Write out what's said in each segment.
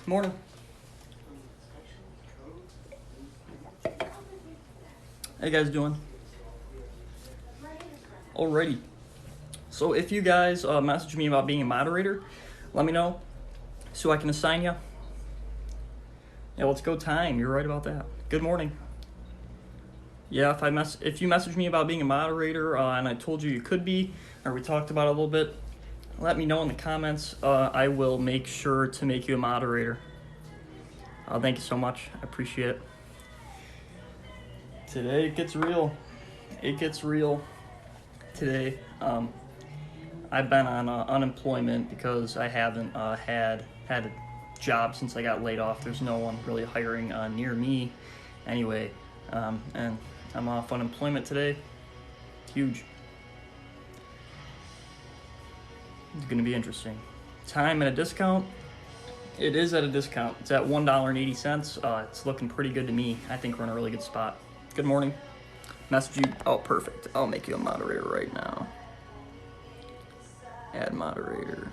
Morning. How you guys doing? Alrighty. So if you guys message me about being a moderator, let me know so I can assign you. Yeah, let's go time. You're right about that. Good morning. Yeah, if you message me about being a moderator and I told you could be, or we talked about it a little bit, let me know in the comments. I will make sure to make you a moderator. Thank you so much. I appreciate it. Today it gets real. It gets real today. I've been on unemployment because I haven't had a job since I got laid off. There's no one really hiring near me anyway, and I'm off unemployment today. Huge. It's going to be interesting. Time at a discount. It is at a discount. It's at $1.80. It's looking pretty good to me. I think we're in a really good spot. Good morning. Message you. Oh, perfect. I'll make you a moderator right now. Add moderator.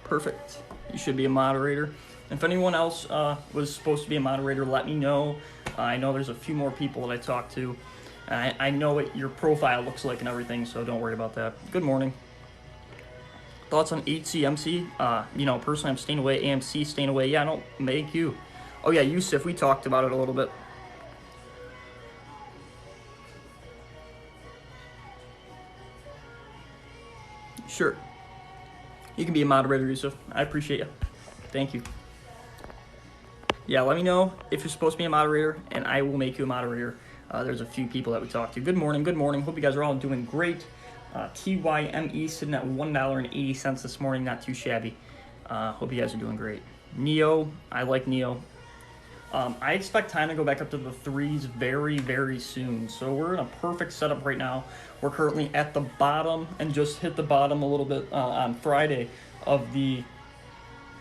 Perfect. You should be a moderator. If anyone else was supposed to be a moderator, let me know. I know there's a few more people that I talked to. I know what your profile looks like and everything, so don't worry about that. Good morning. Thoughts on HCMC? Personally, I'm staying away. AMC, staying away. Yeah, I don't make you. Oh, yeah, Yusuf, we talked about it a little bit. Sure. You can be a moderator, Yusuf. I appreciate you. Thank you. Yeah, let me know if you're supposed to be a moderator, and I will make you a moderator. There's a few people that we talked to. Good morning, good morning. Hope you guys are all doing great. TYME sitting at $1.80 this morning. Not too shabby. Hope you guys are doing great. Neo, I like Neo. I expect time to go back up to the threes very, very soon. So we're in a perfect setup right now. We're currently at the bottom and just hit the bottom a little bit on Friday of the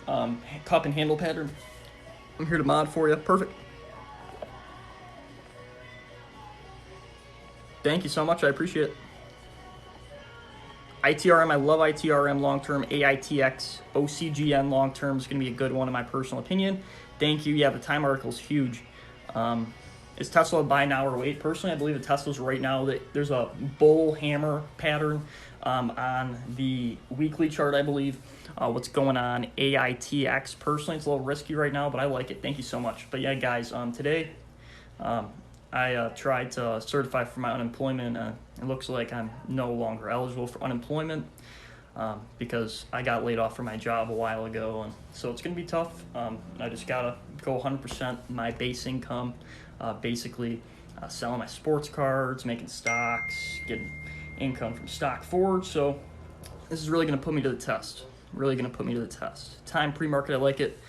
cup and handle pattern. I'm here to mod for you. Perfect. Thank you so much. I appreciate it. ITRM, I love ITRM long-term. AITX, OCGN long-term is going to be a good one in my personal opinion. Thank you. Yeah, the time article is huge. Is Tesla a buy now or wait? Personally, I believe that Tesla's right now. There's a bull hammer pattern on the weekly chart, I believe. What's going on? AITX. Personally, it's a little risky right now, but I like it. Thank you so much. But yeah, guys, today I tried to certify for my unemployment. It looks like I'm no longer eligible for unemployment because I got laid off from my job a while ago. And so it's going to be tough. I just got to go 100% my base income, basically selling my sports cards, making stocks, getting income from stock forward. So this is really going to put me to the test. Really going to put me to the test. Time pre-market, I like it.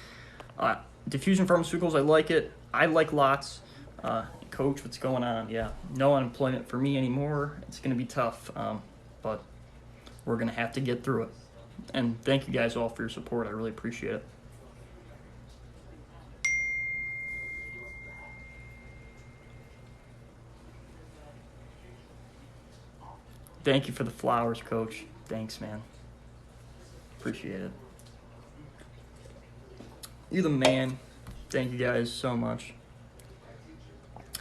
Diffusion Pharmaceuticals, I like it. I like lots. Coach, what's going on? Yeah, no unemployment for me anymore. It's going to be tough, but we're going to have to get through it. And thank you guys all for your support. I really appreciate it. Thank you for the flowers, Coach. Thanks, man. Appreciate it. You're the man. Thank you guys so much.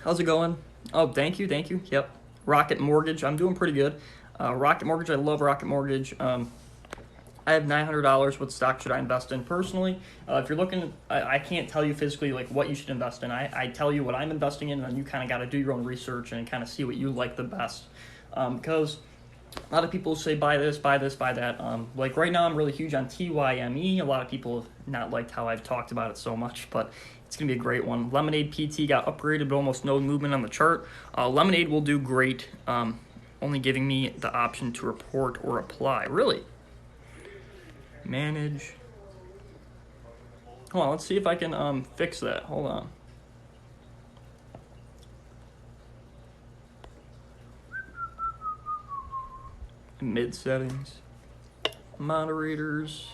How's it going? Oh, thank you. Yep. Rocket Mortgage, I'm doing pretty good. Rocket Mortgage, I love Rocket Mortgage. I have $900. What stock should I invest in? Personally, if you're looking, I can't tell you physically like what you should invest in. I tell you what I'm investing in, and then you kind of got to do your own research and kind of see what you like the best. Because a lot of people say buy this, buy that. Like right now, I'm really huge on TYME. A lot of people have not liked how I've talked about it so much, but it's going to be a great one. Lemonade PT got upgraded, but almost no movement on the chart. Lemonade will do great, only giving me the option to report or apply. Really? Manage. Hold on, let's see if I can fix that. Hold on. Mid settings. Moderators.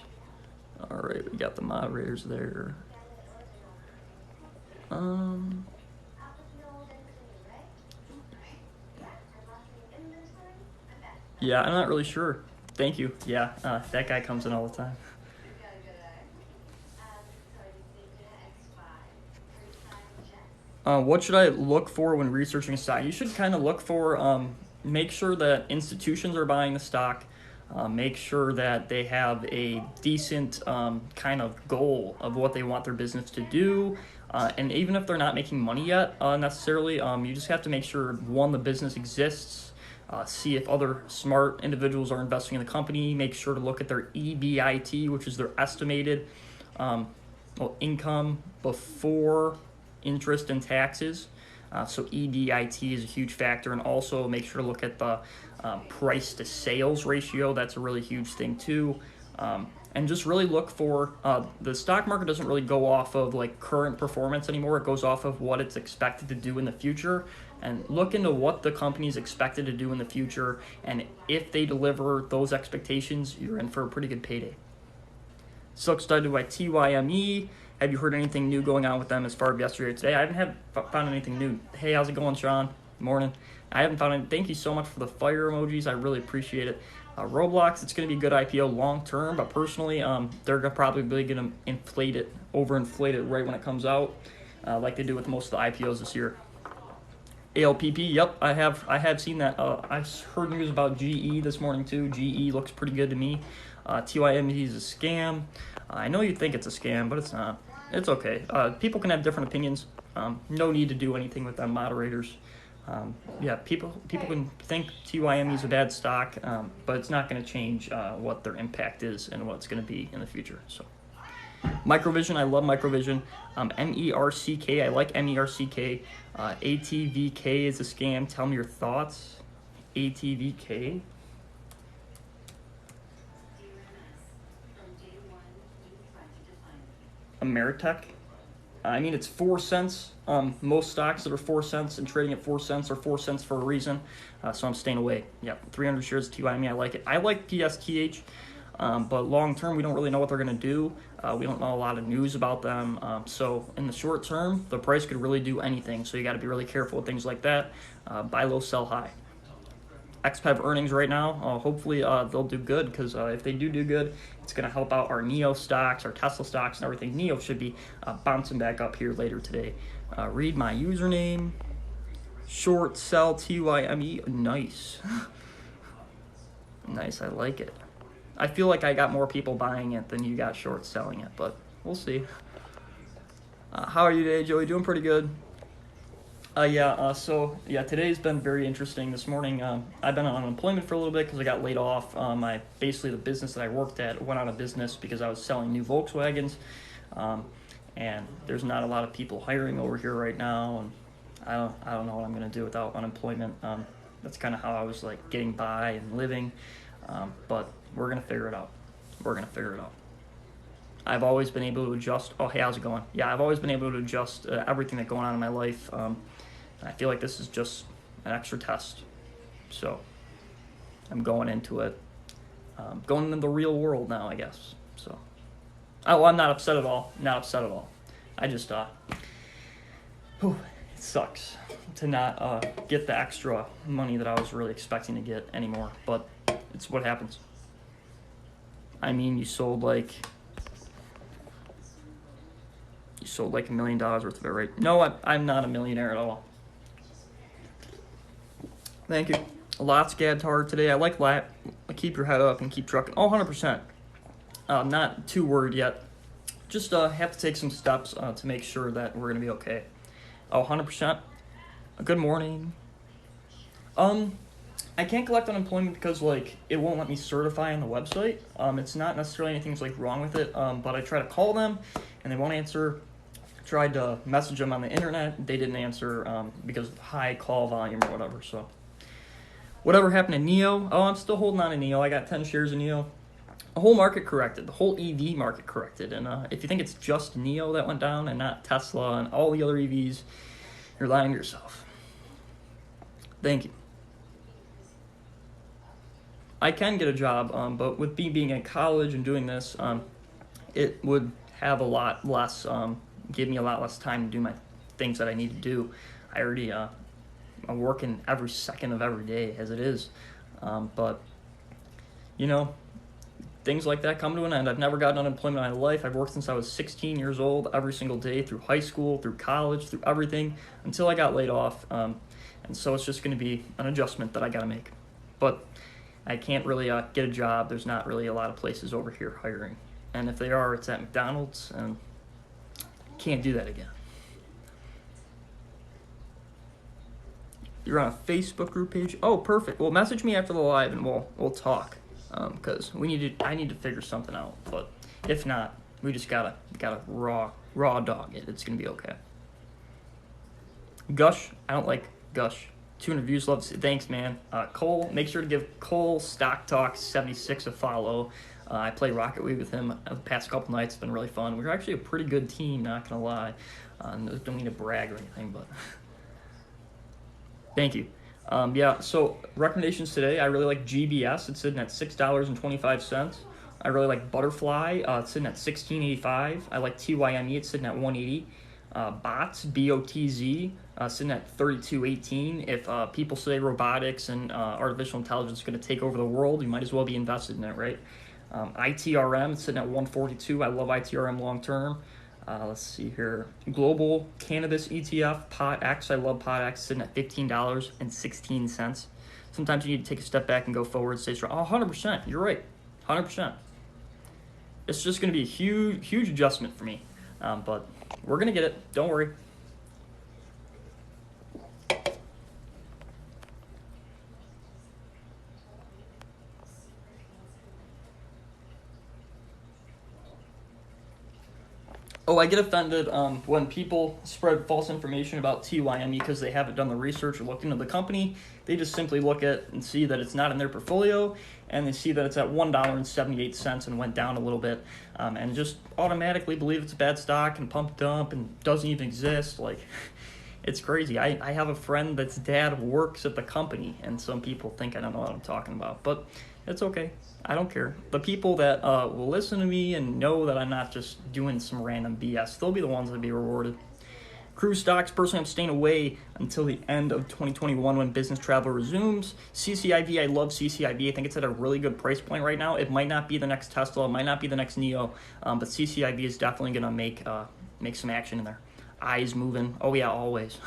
All right, we got the moderators there. Yeah, I'm not really sure. Thank you. Yeah, that guy comes in all the time. What should I look for when researching a stock? You should kind of look for, make sure that institutions are buying the stock. Make sure that they have a decent kind of goal of what they want their business to do. And even if they're not making money yet necessarily, you just have to make sure, one, the business exists. See if other smart individuals are investing in the company. Make sure to look at their EBIT, which is their estimated income before interest and taxes. So EBIT is a huge factor, and also make sure to look at the price to sales ratio. That's a really huge thing too. And just really look for, the stock market doesn't really go off of like current performance anymore. It goes off of what it's expected to do in the future, and look into what the company is expected to do in the future. And if they deliver those expectations, you're in for a pretty good payday. Silk Studded by TYME. Have you heard anything new going on with them as far as yesterday or today? I haven't found anything new. Hey, how's it going, Sean? Morning. I haven't found any. Thank you so much for the fire emojis. I really appreciate it. Roblox, it's going to be a good IPO long term, but personally, they're probably going to overinflate it right when it comes out, like they do with most of the IPOs this year. ALPP, yep, I have seen that. I heard news about GE this morning too. GE looks pretty good to me. TYME is a scam. I know you think it's a scam, but it's not. It's okay. People can have different opinions. No need to do anything with them moderators. People can think TYME is a bad stock, but it's not going to change what their impact is and what it's going to be in the future. So, Microvision, I love Microvision. MERCK, I like MERCK. ATVK is a scam. Tell me your thoughts. ATVK. Ameritech. I mean, it's 4 cents. Most stocks that are 4 cents and trading at 4 cents are 4 cents for a reason. So I'm staying away. Yeah, 300 shares of TYME. I like it. I like PSTH, but long term, we don't really know what they're going to do. We don't know a lot of news about them. So in the short term, the price could really do anything. So you got to be really careful with things like that. Buy low, sell high. XPEV earnings right now, hopefully they'll do good, because if they do good, it's going to help out our NEO stocks, our Tesla stocks, and everything. NEO should be bouncing back up here later today. Read my username. Short sell TYME. Nice. Nice, I like it. I feel like I got more people buying it than you got short selling it, but we'll see. How are you today, Joey? Doing pretty good. Today's been very interesting. This morning, I've been on unemployment for a little bit because I got laid off. Basically the business that I worked at went out of business because I was selling new Volkswagens, and there's not a lot of people hiring over here right now, and I don't know what I'm gonna do without unemployment. That's kind of how I was like getting by and living, but we're gonna figure it out. I've always been able to adjust. Oh, hey, how's it going? Yeah, I've always been able to adjust everything that's going on in my life. I feel like this is just an extra test. So I'm going into it, going into the real world now, I guess. So, I'm not upset at all. I just, it sucks to not get the extra money that I was really expecting to get anymore. But it's what happens. I mean, you sold like $1 million worth of it, right? No, I'm not a millionaire at all. Thank you. Lots gabbed hard today. I like that. Keep your head up and keep trucking. Oh, 100%. Not too worried yet. Just have to take some steps to make sure that we're going to be okay. Oh, 100%. Good morning. I can't collect unemployment because it won't let me certify on the website. It's not necessarily anything wrong with it, but I try to call them and they won't answer. Tried to message them on the internet. They didn't answer because of high call volume or whatever. So whatever happened to NEO? Oh, I'm still holding on to NEO. I got 10 shares of NEO. The whole market corrected. The whole EV market corrected. And if you think it's just NEO that went down and not Tesla and all the other EVs, you're lying to yourself. Thank you. I can get a job, but with me being in college and doing this, it would have a lot less, give me a lot less time to do my things that I need to do. I already, I'm working every second of every day as it is. But, things like that come to an end. I've never gotten unemployment in my life. I've worked since I was 16 years old, every single day, through high school, through college, through everything, until I got laid off. And so it's just going to be an adjustment that I got to make. But I can't really get a job. There's not really a lot of places over here hiring. And if they are, it's at McDonald's, and can't do that again. You're on a Facebook group page? Oh, perfect. Well, message me after the live, and we'll talk. Because I need to figure something out. But if not, we just gotta raw dog it. It's gonna be okay. Gush, I don't like Gush. 200 views, love to see. Thanks, man. Cole, make sure to give Cole Stock Talk 76 a follow. I played Rocket League with him the past couple nights. It's been really fun. We're actually a pretty good team, not gonna lie. Don't mean to brag or anything, but thank you. Yeah, so recommendations today, I really like GBS. It's sitting at $6.25. I really like Butterfly. It's sitting at $16.85. I like TYME. It's sitting at $180. Bots, BOTZ, sitting at $32.18. If people say robotics and artificial intelligence is going to take over the world, you might as well be invested in it, right? ITRM, it's sitting at $142. I love ITRM long term. Let's see here. Global Cannabis ETF, POTX. I love POTX, sitting at $15.16. Sometimes you need to take a step back and go forward, stay strong. Oh, 100%. You're right. 100%. It's just going to be a huge adjustment for me. But we're going to get it. Don't worry. Oh, I get offended when people spread false information about TYME because they haven't done the research or looked into the company. They just simply look at and see that it's not in their portfolio, and they see that it's at $1.78 and went down a little bit, and just automatically believe it's a bad stock and pump dump and doesn't even exist. Like, it's crazy. I have a friend that's dad works at the company, and some people think I don't know what I'm talking about, but it's okay. I don't care. The people that will listen to me and know that I'm not just doing some random BS, they'll be the ones that be rewarded. Cruise stocks, personally, I'm staying away until the end of 2021 when business travel resumes. CCIV, I love CCIV. I think it's at a really good price point right now. It might not be the next Tesla, it might not be the next NIO, but CCIV is definitely going to make some action in there. Eyes moving. Oh, yeah, always.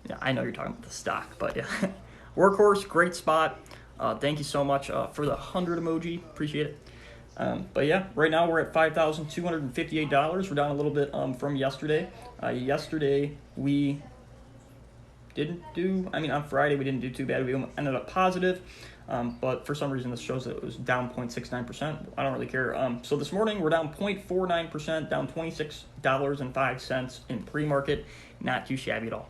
Yeah, I know you're talking about the stock, but yeah. Workhorse, great spot. Thank you so much for the 100 emoji. Appreciate it. But yeah, right now we're at $5,258. We're down a little bit from yesterday. Yesterday we on Friday we didn't do too bad. We ended up positive, but for some reason this shows that it was down 0.69%. I don't really care. So this morning we're down 0.49%, down $26.05 in pre-market. Not too shabby at all.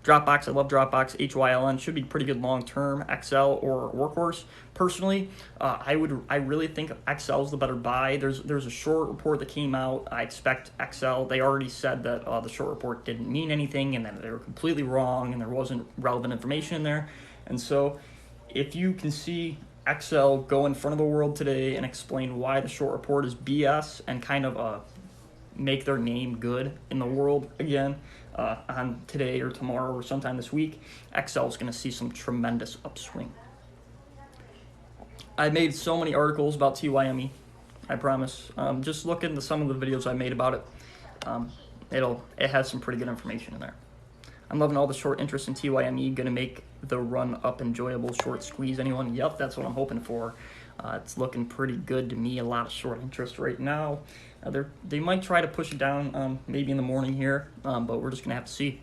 Dropbox, I love Dropbox. HYLN should be pretty good long term. XL or Workhorse. Personally, I really think XL is the better buy. There's a short report that came out. I expect XL. They already said that the short report didn't mean anything and that they were completely wrong and there wasn't relevant information in there. And so, if you can see XL go in front of the world today and explain why the short report is BS and kind of make their name good in the world again. On today or tomorrow or sometime this week, XL is going to see some tremendous upswing. I made so many articles about TYME, I promise. Just look into some of the videos I made about it. It has some pretty good information in there. I'm loving all the short interest in TYME. Going to make the run up enjoyable. Short squeeze anyone? Yep, that's what I'm hoping for. It's looking pretty good to me. A lot of short interest right now. They might try to push it down maybe in the morning here, but we're just going to have to see.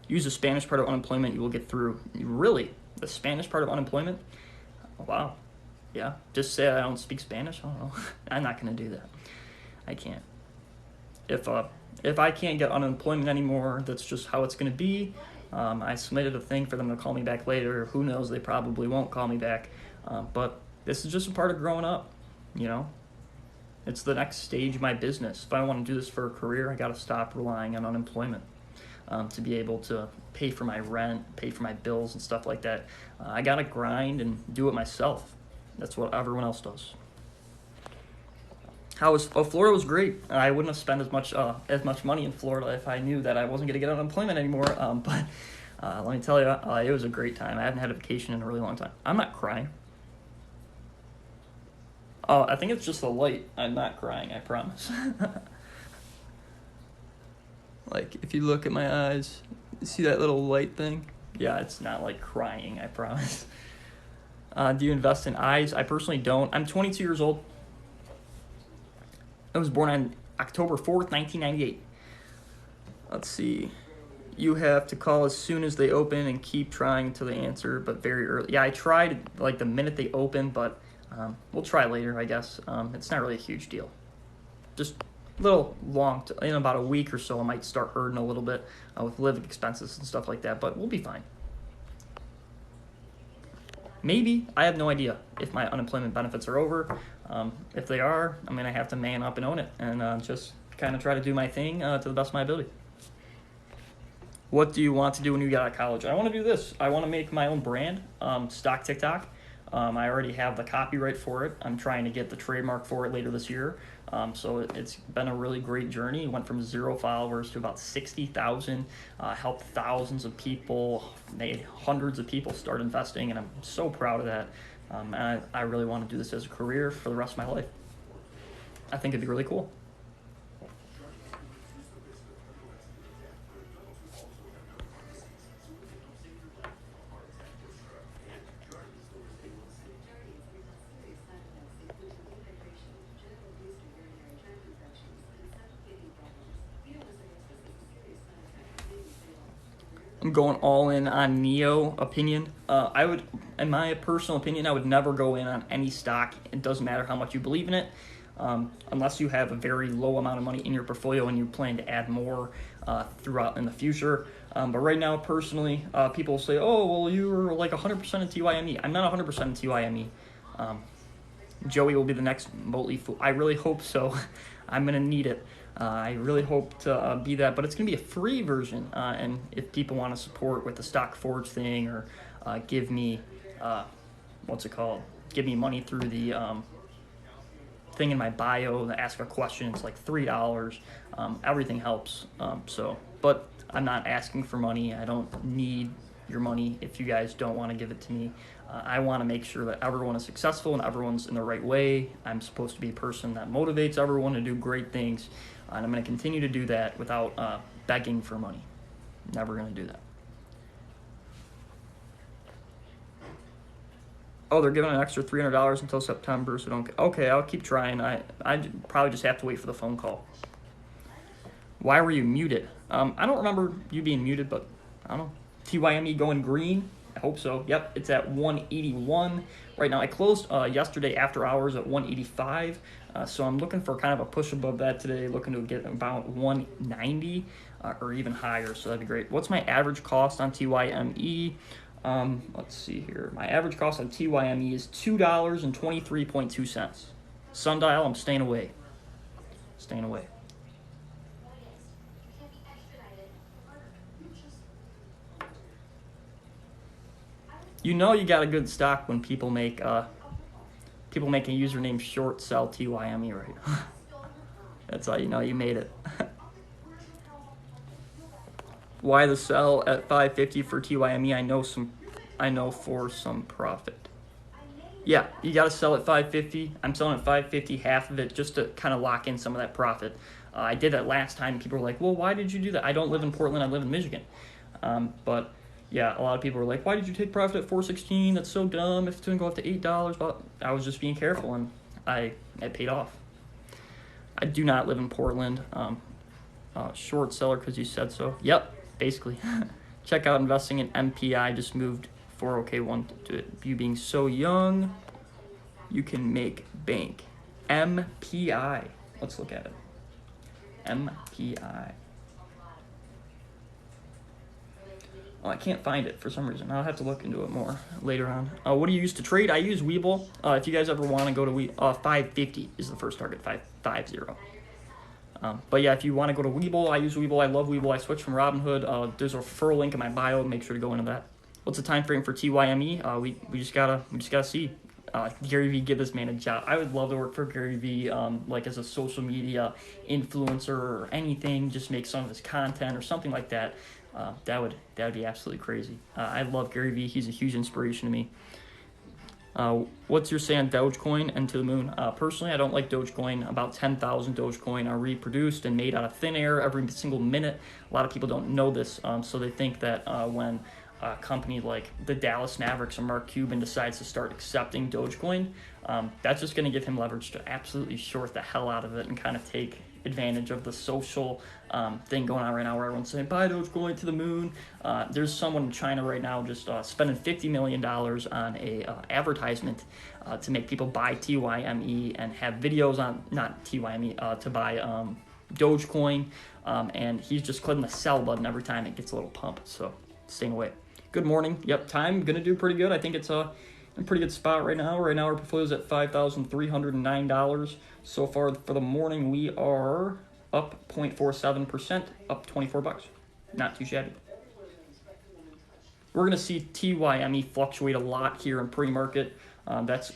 Use the Spanish part of unemployment. You will get through. Really? The Spanish part of unemployment? Oh, wow. Yeah. Just say I don't speak Spanish? I don't know. I'm not going to do that. I can't. If I can't get unemployment anymore, that's just how it's going to be. I submitted a thing for them to call me back later. Who knows? They probably won't call me back. But this is just a part of growing up, you know? It's the next stage of my business. If I want to do this for a career, I got to stop relying on unemployment to be able to pay for my rent, pay for my bills and stuff like that. I got to grind and do it myself. That's what everyone else does. Florida was great. I wouldn't have spent as much money in Florida if I knew that I wasn't going to get unemployment anymore. But let me tell you, it was a great time. I haven't had a vacation in a really long time. I'm not crying. Oh, I think it's just the light. I'm not crying, I promise. Like, if you look at my eyes, you see that little light thing? Yeah, it's not like crying, I promise. Do you invest in eyes? I personally don't. I'm 22 years old. I was born on October 4th, 1998. Let's see. You have to call as soon as they open and keep trying until they answer, but very early. Yeah, I tried like the minute they open, but we'll try later, I guess. It's not really a huge deal. Just a little long. In about a week or so, I might start hurting a little bit with living expenses and stuff like that, but we'll be fine. Maybe. I have no idea if my unemployment benefits are over. If they are, I'm going to have to man up and own it and just kind of try to do my thing to the best of my ability. What do you want to do when you get out of college? I want to do this. I want to make my own brand, Stock TikTok. I already have the copyright for it. I'm trying to get the trademark for it later this year. So it's been a really great journey. It went from 0 followers to about 60,000, helped thousands of people, made hundreds of people start investing, and I'm so proud of that. And I really want to do this as a career for the rest of my life. I think it'd be really cool. I'm going all in on Neo opinion. I would, in my personal opinion, I would never go in on any stock. It doesn't matter how much you believe in it, unless you have a very low amount of money in your portfolio and you plan to add more throughout in the future. But right now, personally, people say, "Oh, well, you were like 100% in TYME." I'm not 100% in TYME. Joey will be the next Motley Fool. I really hope so. I'm gonna need it. I really hope to be that, but it's going to be a free version. And if people want to support with the Stock Forge thing or give me, give me money through the thing in my bio, the ask a question, it's like $3. Everything helps. But I'm not asking for money. I don't need your money if you guys don't want to give it to me. I want to make sure that everyone is successful and everyone's in the right way. I'm supposed to be a person that motivates everyone to do great things. And I'm going to continue to do that without begging for money. Never going to do that. Oh, they're giving an extra $300 until September, so don't. Okay, I'll keep trying. I probably just have to wait for the phone call. Why were you muted? I don't remember you being muted, but I don't know. TYME going green? I hope so. Yep, it's at 181 right now. I closed yesterday after hours at 185. So I'm looking for kind of a push above that today, looking to get about 190 or even higher, so that'd be great. What's my average cost on TYME? Let's see here. My average cost on TYME is $2.23.2. Sundial, I'm staying away. Staying away. You know you got a good stock when people make a username short sell TYME, right? That's how you know you made it. Why the sell at 550 for TYME? I know for some profit. Yeah, you got to sell at 550. I'm selling at 550, half of it, just to kind of lock in some of that profit. I did that last time. People were like, "Well, why did you do that?" I don't live in Portland. I live in Michigan. But yeah, a lot of people were like, "Why did you take profit at 416? That's so dumb. If it's going to go up to $8." But I was just being careful, and it paid off. I do not live in Portland. Short seller because you said so. Yep, basically. Check out investing in MPI. Just moved 4OK1 to it. You being so young, you can make bank. MPI. Let's look at it. MPI. Oh, I can't find it for some reason. I'll have to look into it more later on. What do you use to trade? I use Webull. If you guys ever want to go to 550 is the first target, 550. But yeah, if you want to go to Webull, I use Webull. I love Webull. I switched from Robinhood. There's a referral link in my bio. Make sure to go into that. What's the time frame for TYME? We just gotta see. Gary Vee, give this man a job. I would love to work for Gary Vee, like as a social media influencer or anything. Just make some of his content or something like that. That would be absolutely crazy. I love Gary Vee. He's a huge inspiration to me. What's your say on Dogecoin and to the moon? Personally, I don't like Dogecoin. About 10,000 Dogecoin are reproduced and made out of thin air every single minute. A lot of people don't know this, so they think that when a company like the Dallas Mavericks or Mark Cuban decides to start accepting Dogecoin, that's just going to give him leverage to absolutely short the hell out of it and kind of take advantage of the social thing going on right now where everyone's saying, buy Dogecoin to the moon. There's someone in China right now just spending $50 million on a advertisement to make people buy TYME and have videos on, not TYME, to buy Dogecoin. And he's just clicking the sell button every time it gets a little pump. So staying away. Good morning. Yep, time going to do pretty good. I think it's in a pretty good spot right now. Right now our portfolio is at $5,309. So far for the morning we are up 0.47%, up 24 bucks. Not too shabby. We're going to see TYME fluctuate a lot here in pre-market. That's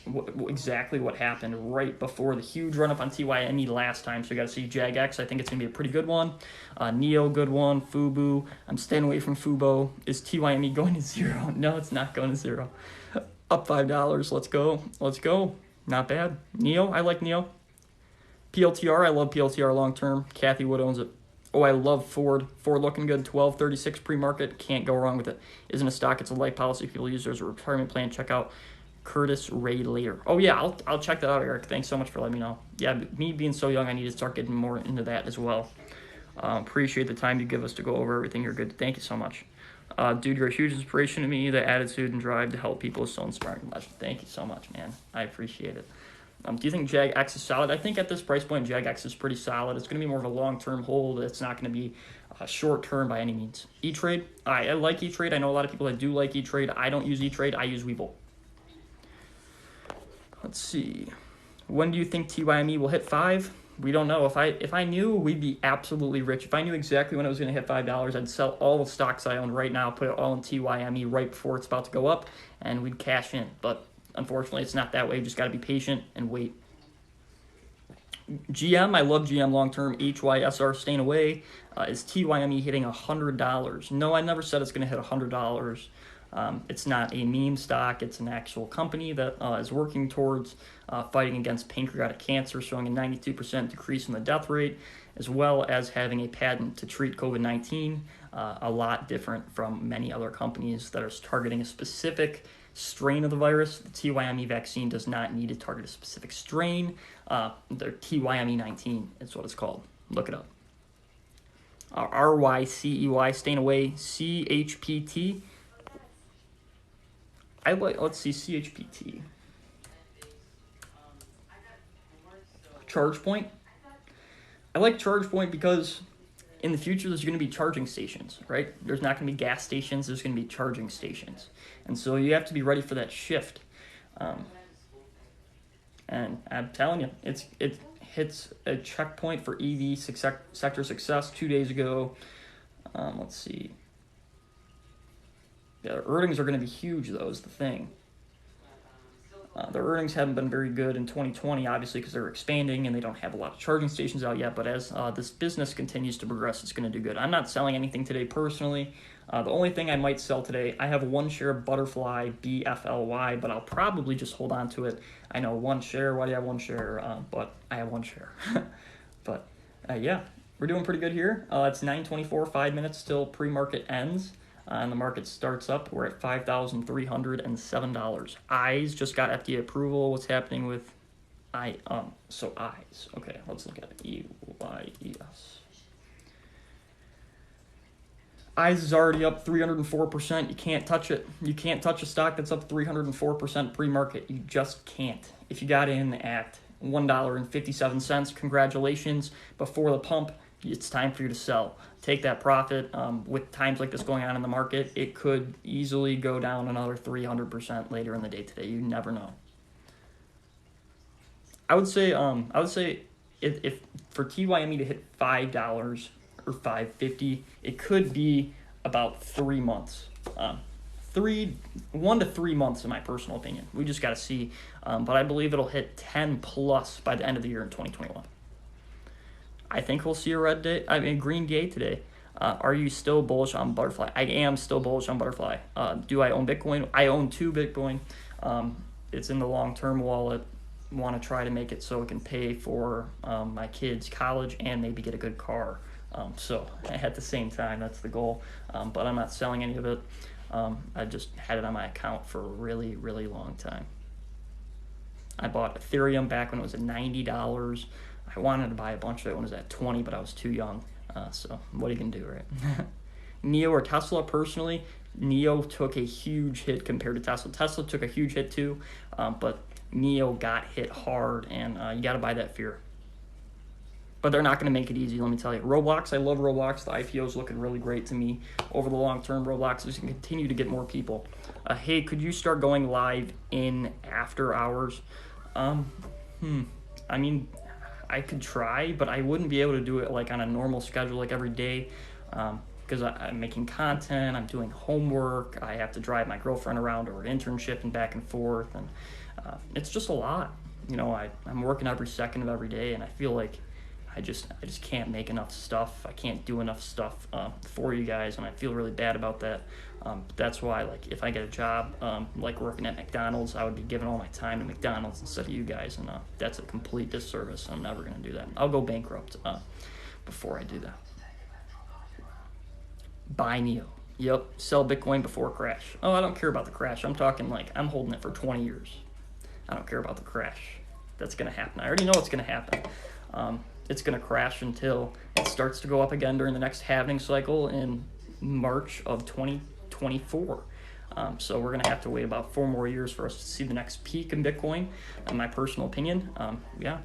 exactly what happened right before the huge run-up on TYME last time. So you got to see JAGX. I think it's going to be a pretty good one. NEO, good one. FUBU. I'm staying away from FUBO. Is TYME going to zero? No, it's not going to zero. Up $5. Let's go. Let's go. Not bad. NEO, I like NEO. PLTR, I love PLTR long-term. Kathy Wood owns it. Oh, I love Ford. Ford looking good. 1236 pre-market. Can't go wrong with it. Isn't a stock. It's a life policy. People use it as a retirement plan. Check out Curtis Ray later. Oh yeah, I'll check that out, Eric. Thanks so much for letting me know. Yeah, me being so young, I need to start getting more into that as well. Appreciate the time you give us to go over everything. You're good. Thank you so much. Dude, you're a huge inspiration to me. The attitude and drive to help people is so inspiring. Thank you so much, man. I appreciate it. Do you think JAGX is solid? I think at this price point, JAGX is pretty solid. It's going to be more of a long-term hold. It's not going to be short-term by any means. E-Trade, I like E-Trade. I know a lot of people that do like E-Trade. I don't use E-Trade. I use Webull. Let's see. When do you think TYME will hit 5? We don't know. If I knew, we'd be absolutely rich. If I knew exactly when it was going to hit $5, I'd sell all the stocks I own right now, put it all in TYME right before it's about to go up, and we'd cash in. But unfortunately, it's not that way. You just got to be patient and wait. GM, I love GM long-term. HYSR staying away. Is TYME hitting $100? No, I never said it's going to hit $100. It's not a meme stock. It's an actual company that is working towards fighting against pancreatic cancer, showing a 92% decrease in the death rate, as well as having a patent to treat COVID-19, a lot different from many other companies that are targeting a specific strain of the virus. The TYME vaccine does not need to target a specific strain. The TYME19 is what it's called. Look it up. RYCEY staying away. CHPT. Let's see, CHPT. ChargePoint. I like ChargePoint because in the future there's going to be charging stations, right? There's not going to be gas stations. There's going to be charging stations. And so you have to be ready for that shift. And I'm telling you, it hits a checkpoint for EV sector success 2 days ago. Let's see. Yeah, their earnings are going to be huge, though, is the thing. Their earnings haven't been very good in 2020, obviously, because they're expanding and they don't have a lot of charging stations out yet. But as this business continues to progress, it's going to do good. I'm not selling anything today personally. The only thing I might sell today, I have one share of Butterfly, BFLY, but I'll probably just hold on to it. I know one share. Why do you have one share? But I have one share. But, yeah, we're doing pretty good here. It's 9:24, 5 minutes till pre-market ends. And the market starts up. We're at $5,307. Eyes just got FDA approval. What's happening with eyes? Okay, let's look at it. EYES. Eyes is already up 304%. You can't touch it. You can't touch a stock that's up 304% pre-market. You just can't. If you got in at $1.57, congratulations. Before the pump, it's time for you to sell. Take that profit. With times like this going on in the market, it could easily go down another 300% later in the day today. You never know. I would say if for TYME to hit $5 or $5.50, it could be about 3 months. 1 to 3 months in my personal opinion. We just got to see. But I believe it'll hit 10 plus by the end of the year in 2021. I think we'll see a green day today. Are you still bullish on Butterfly? I am still bullish on Butterfly. Do I own Bitcoin? I own 2 Bitcoin. it's in the long-term wallet. Want to try to make it so it can pay for my kids' college and maybe get a good car. So at the same time, that's the goal. But I'm not selling any of it. I just had it on my account for a really, really long time. I bought Ethereum back when it was at $90. I wanted to buy a bunch of it when it was at 20, but I was too young. So what are you going to do, right? NEO or Tesla, personally, NEO took a huge hit compared to Tesla. Tesla took a huge hit too, but NEO got hit hard, and you got to buy that fear. But they're not going to make it easy, let me tell you. Roblox, I love Roblox. The IPO is looking really great to me. Over the long term, Roblox is going to continue to get more people. Hey, could you start going live in after hours? I mean, I could try, but I wouldn't be able to do it like on a normal schedule, like every day, because I'm making content, I'm doing homework, I have to drive my girlfriend around to her internship and back and forth, and it's just a lot. You know, I'm working every second of every day, and I feel like I just can't make enough stuff. I can't do enough stuff for you guys, and I feel really bad about that. That's why, like, if I get a job like working at McDonald's, I would be giving all my time to McDonald's instead of you guys, and that's a complete disservice. I'm never going to do that. I'll go bankrupt before I do that. Buy NEO. Yep, sell Bitcoin before crash. Oh, I don't care about the crash. I'm talking like I'm holding it for 20 years. I don't care about the crash. That's going to happen. I already know it's going to happen. It's going to crash until it starts to go up again during the next halving cycle in March of 2024. So we're going to have to wait about 4 more years for us to see the next peak in Bitcoin, in my personal opinion. Yeah.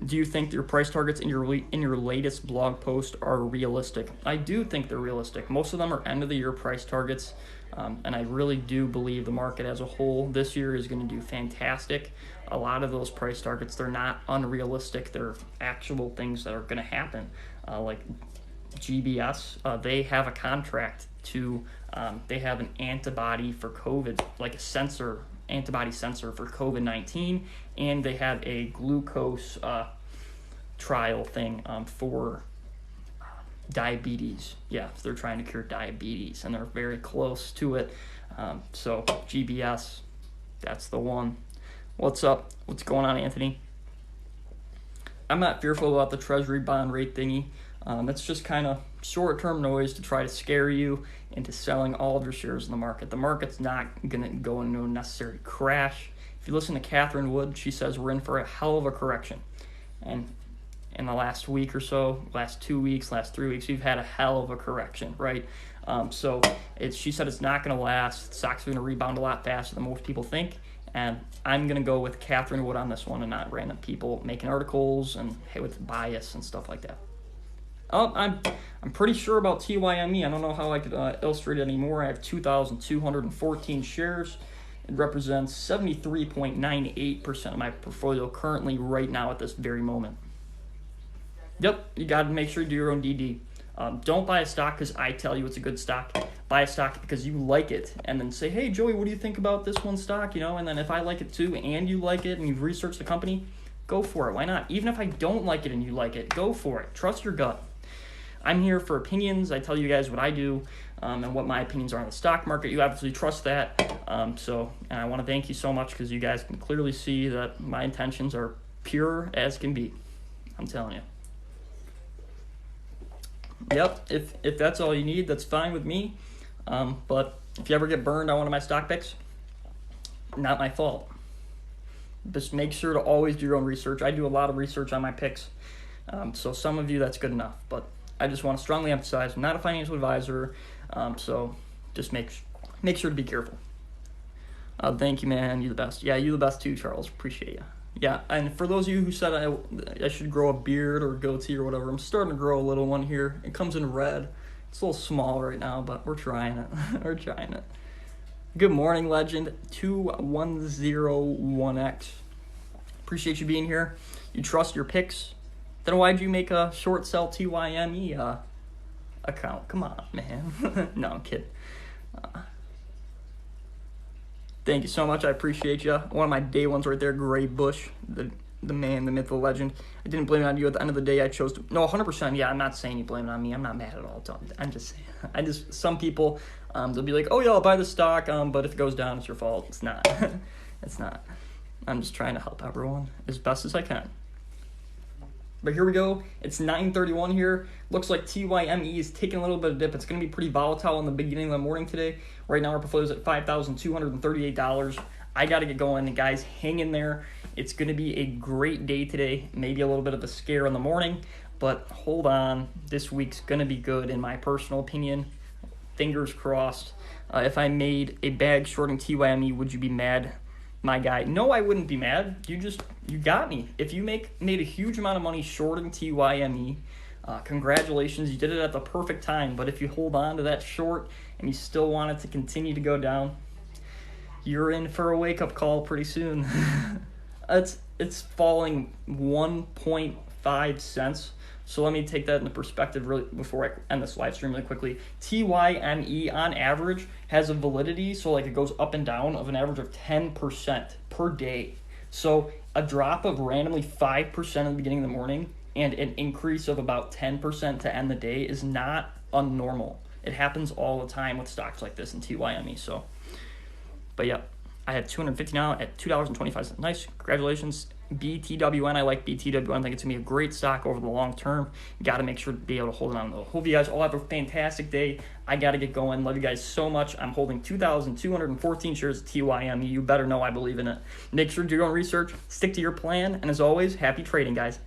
Do you think your price targets in your latest blog post are realistic? I do think they're realistic. Most of them are end of the year price targets, and I really do believe the market as a whole this year is going to do fantastic. A lot of those price targets, they're not unrealistic. They're actual things that are going to happen. Like GBS, they have a contract to, they have an antibody for COVID, like a antibody sensor for COVID-19, and they have a glucose trial thing for diabetes. Yeah, they're trying to cure diabetes, and they're very close to it. So GBS, that's the one. What's up? What's going on, Anthony? I'm not fearful about the treasury bond rate thingy. It's just kind of short-term noise to try to scare you into selling all of your shares in the market. The market's not going to go into a necessary crash. If you listen to Catherine Wood, she says we're in for a hell of a correction. And in the last week or so, last 2 weeks, last 3 weeks, we've had a hell of a correction, right? So she said it's not going to last. Stocks are going to rebound a lot faster than most people think. And I'm going to go with Catherine Wood on this one and not random people making articles and with bias and stuff like that. Oh, I'm pretty sure about TYME. I don't know how I could illustrate it anymore. I have 2,214 shares. It represents 73.98% of my portfolio currently right now at this very moment. Yep, you got to make sure you do your own DD. Don't buy a stock because I tell you it's a good stock. Buy a stock because you like it, and then say, hey, Joey, what do you think about this one stock? You know, and then if I like it too, and you like it, and you've researched the company, go for it. Why not? Even if I don't like it and you like it, go for it. Trust your gut. I'm here for opinions. I tell you guys what I do and what my opinions are on the stock market. You obviously trust that. And I want to thank you so much because you guys can clearly see that my intentions are pure as can be. I'm telling you. Yep, if that's all you need, that's fine with me. But if you ever get burned on one of my stock picks, not my fault. Just make sure to always do your own research. I do a lot of research on my picks. So some of you, that's good enough. But I just want to strongly emphasize, I'm not a financial advisor. So just make sure to be careful. Thank you, man. You're the best. Yeah, you're the best too, Charles. Appreciate you. Yeah, and for those of you who said I should grow a beard or a goatee or whatever, I'm starting to grow a little one here. It comes in red. It's a little small right now, but we're trying it. We're trying it. Good morning, legend 2101X. Appreciate you being here. You trust your picks. Then why'd you make a short sell TYME account? Come on, man. No, I'm kidding. Thank you so much. I appreciate you. One of my day ones right there, Gray Bush. the man, the myth, the legend. I didn't blame it on you. At the end of the day, I chose to. No, 100%. Yeah, I'm not saying you blame it on me. I'm not mad at all. I'm just saying. Some people, they'll be like, oh, yeah, I'll buy the stock, but if it goes down, it's your fault. It's not. It's not. I'm just trying to help everyone as best as I can. But here we go. It's 9:31 here. Looks like TYME is taking a little bit of dip. It's going to be pretty volatile in the beginning of the morning today. Right now, our portfolio is at $5,238. I got to get going. And guys, hang in there. It's going to be a great day today. Maybe a little bit of a scare in the morning, but hold on. This week's going to be good, in my personal opinion. Fingers crossed. If I made a bag shorting TYME, would you be mad? My guy, no, I wouldn't be mad. You got me. If you made a huge amount of money shorting TYME, congratulations, you did it at the perfect time. But if you hold on to that short and you still want it to continue to go down, you're in for a wake-up call pretty soon. It's falling 1.5 cents. So let me take that into perspective really before I end this live stream really quickly. TYME on average has a validity, so like it goes up and down, of an average of 10% per day. So a drop of randomly 5% in the beginning of the morning and an increase of about 10% to end the day is not unnormal. It happens all the time with stocks like this in TYME. So, but yeah, I have 250 now at $2.25. Nice, congratulations. BTWN, I like BTWN. I think it's going to be a great stock over the long term. You got to make sure to be able to hold it on. Hope you guys all have a fantastic day. I got to get going. Love you guys so much. I'm holding 2,214 shares of TYME. You better know I believe in it. Make sure to do your own research. Stick to your plan. And as always, happy trading, guys.